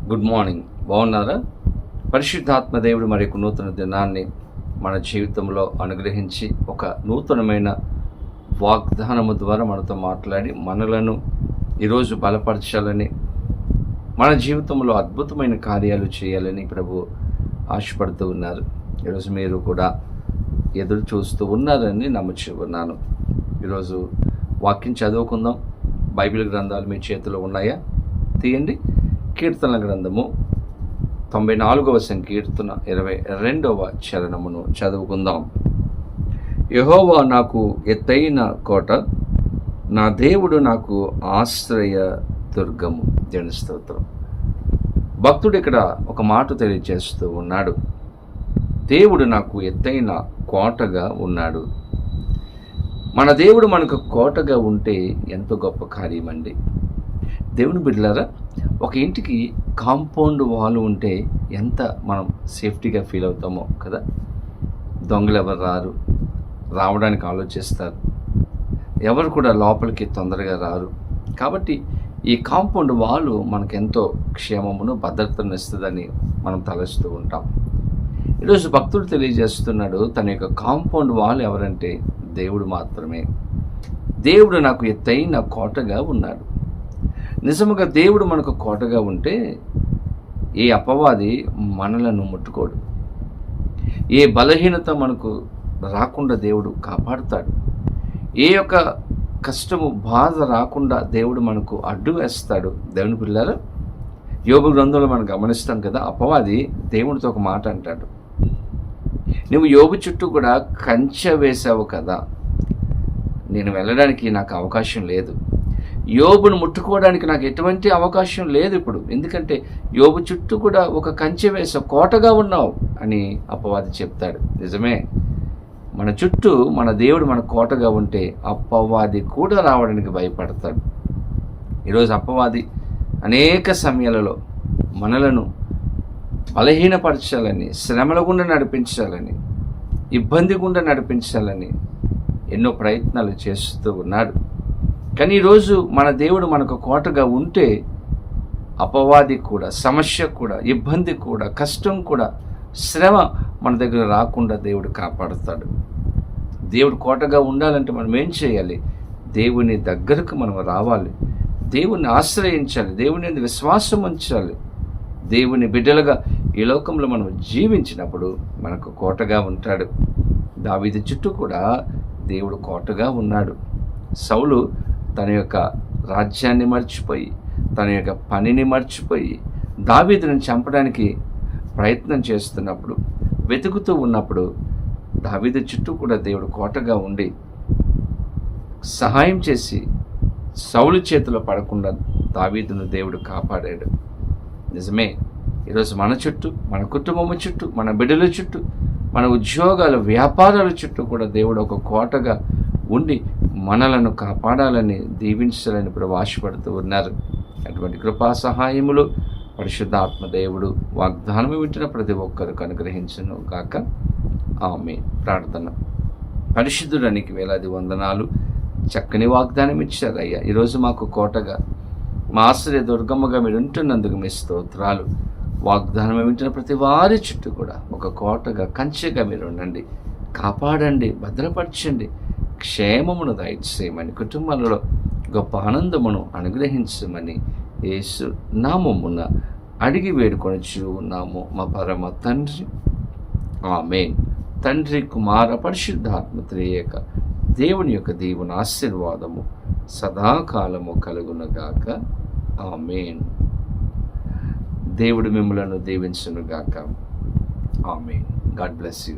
Good morning. బాగున్నారా? పరిశుద్ధాత్మ దేవుడు మరి ఒక నూతన దినాన్ని మన జీవితంలో అనుగ్రహించి ఒక నూతనమైన వాగ్దానము ద్వారా మనతో మాట్లాడి మనలను ఈరోజు బలపరచాలని, మన జీవితంలో అద్భుతమైన కార్యాలు చేయాలని ప్రభు ఆశపడుతూ ఉన్నారు. ఈరోజు మీరు కూడా ఎదురు చూస్తూ ఉన్నారని నమ్ముచూ ఉన్నాను. ఈరోజు వాక్యం చదువుకుందాం. బైబిల్ గ్రంథాలు మీ చేతిలో ఉన్నాయా? తీయండి. కీర్తనల గ్రంథము 94వ సంకీర్తన 22వ చరణమును చదువుకుందాం. యెహోవా నాకు ఎత్తైన కోట, నా దేవుడు నాకు ఆశ్రయ దుర్గము. దేవుని స్తోత్రం. భక్తుడు ఇక్కడ ఒక మాట తెలియజేస్తూ ఉన్నాడు. దేవుడు నాకు ఎత్తైన కోటగా ఉన్నాడు. మన దేవుడు మనకు కోటగా ఉంటే ఎంతో గొప్ప కార్యమండి. దేవుని బిడ్డలారా, ఒక ఇంటికి కాంపౌండ్ వాల్ ఉంటే ఎంత మనం సేఫ్టీగా ఫీల్ అవుతామో కదా. దొంగలు ఎవరు రావడానికి ఆలోచిస్తారు. ఎవరు కూడా లోపలికి తొందరగా రారు. కాబట్టి ఈ కాంపౌండ్ వాల్ మనకెంతో క్షేమమును భద్రతను ఇస్తుందని మనం తలస్తూ ఉంటాం. ఈరోజు భక్తుడు తెలియజేస్తున్నాడు, తన యొక్క కాంపౌండ్ వాల్ ఎవరంటే దేవుడు మాత్రమే. దేవుడు నాకు ఎత్తైన కోటగా ఉన్నాడు. నిజముగా దేవుడు మనకు కోటగా ఉంటే ఏ అపవాది మనలను ముట్టుకోడు. ఏ బలహీనత మనకు రాకుండా దేవుడు కాపాడుతాడు. ఏ యొక్క కష్టము బాధ రాకుండా దేవుడు మనకు అడ్డు వేస్తాడు. దేవుని పిల్లలు, యోబు గ్రంథంలో మనం గమనిస్తాం కదా. అపవాది దేవుడితో ఒక మాట అంటాడు, నువ్వు యోబు చుట్టూ కూడా కంచె వేసావు కదా, నేను వెళ్ళడానికి నాకు అవకాశం లేదు. యోబును ముట్టుకోవడానికి నాకు ఎటువంటి అవకాశం లేదు ఇప్పుడు. ఎందుకంటే యోబు చుట్టూ కూడా ఒక కంచె వేసే కోటగా ఉన్నావు అని అపవాది చెప్తాడు. నిజమే, మన చుట్టూ మన దేవుడు మన కోటగా ఉంటే అపవాది కూడా రావడానికి భయపడతాడు. ఈరోజు అపవాది అనేక సమయాలలో మనలను బలహీనపరచాలని, శ్రమల గుండా నడిపించాలని, ఇబ్బంది గుండా నడిపించాలని ఎన్నో ప్రయత్నాలు చేస్తూ ఉన్నాడు. కానీ ఈరోజు మన దేవుడు మనకు కోటగా ఉంటే అపవాది కూడా, సమస్య కూడా, ఇబ్బంది కూడా, కష్టం కూడా, శ్రమ మన దగ్గర రాకుండా దేవుడు కాపాడుతాడు. దేవుడు కోటగా ఉండాలంటే మనం ఏం చేయాలి? దేవుని దగ్గరకు మనం రావాలి, దేవుని ఆశ్రయించాలి, దేవుని విశ్వాసం ఉంచాలి. దేవుని బిడ్డలుగా ఈ లోకంలో మనం జీవించినప్పుడు మనకు కోటగా ఉంటాడు. దావీదు చుట్టూ కూడా దేవుడు కోటగా ఉన్నాడు. సౌలు తన యొక్క రాజ్యాన్ని మర్చిపోయి, తన యొక్క పనిని మర్చిపోయి దావీదును చంపడానికి ప్రయత్నం చేస్తున్నప్పుడు, వెతుకుతూ ఉన్నప్పుడు దావీదు చుట్టూ కూడా దేవుడు కోటగా ఉండి సహాయం చేసి సౌలు చేతిలో పడకుండా దావీదును దేవుడు కాపాడాడు. నిజమే, ఈరోజు మన చుట్టూ, మన కుటుంబం చుట్టూ, మన బిడ్డల చుట్టూ, మన ఉద్యోగాలు, వ్యాపారాల చుట్టూ కూడా దేవుడు ఒక కోటగా ఉండి మనలను కాపాడాలని, దీవించాలని ఆశపడుతూ ఉన్నారు. అటువంటి కృపా సహాయములు పరిశుద్ధాత్మ దేవుడు వాగ్దానం వింటున్న ప్రతి ఒక్కరికి అనుగ్రహించును గాక. ఆమేన్. ప్రార్థన. పరిశుద్ధుడానికి వేలాది వందనాలు. చక్కని వాగ్దానం ఇచ్చారు అయ్యా. ఈరోజు మాకు కోటగా, మా ఆశ్రయ దుర్గమ్మగా మీరు ఉంటున్నందుకు మీ స్తోత్రాలు. వాగ్దానం వింటున్న ప్రతి వారి చుట్టూ కూడా ఒక కోటగా, కంచెగా మీరు ఉండండి, కాపాడండి, భద్రపరచండి, క్షేమమును దయచేయమని, కుటుంబాలలో గొప్ప ఆనందమును అనుగ్రహించమని యేసు నామమున అడిగి వేడుకొనుచు ఉన్నాము మా పరమ తండ్రి. ఆమేన్. తండ్రి, కుమార, పరిశుద్ధాత్మ త్రియేక దేవుని యొక్క దీవెన ఆశీర్వాదము సదాకాలము కలుగునుగాక. ఆమేన్. దేవుడు మిమ్మలను దీవించునుగాక. ఆమేన్. God bless you.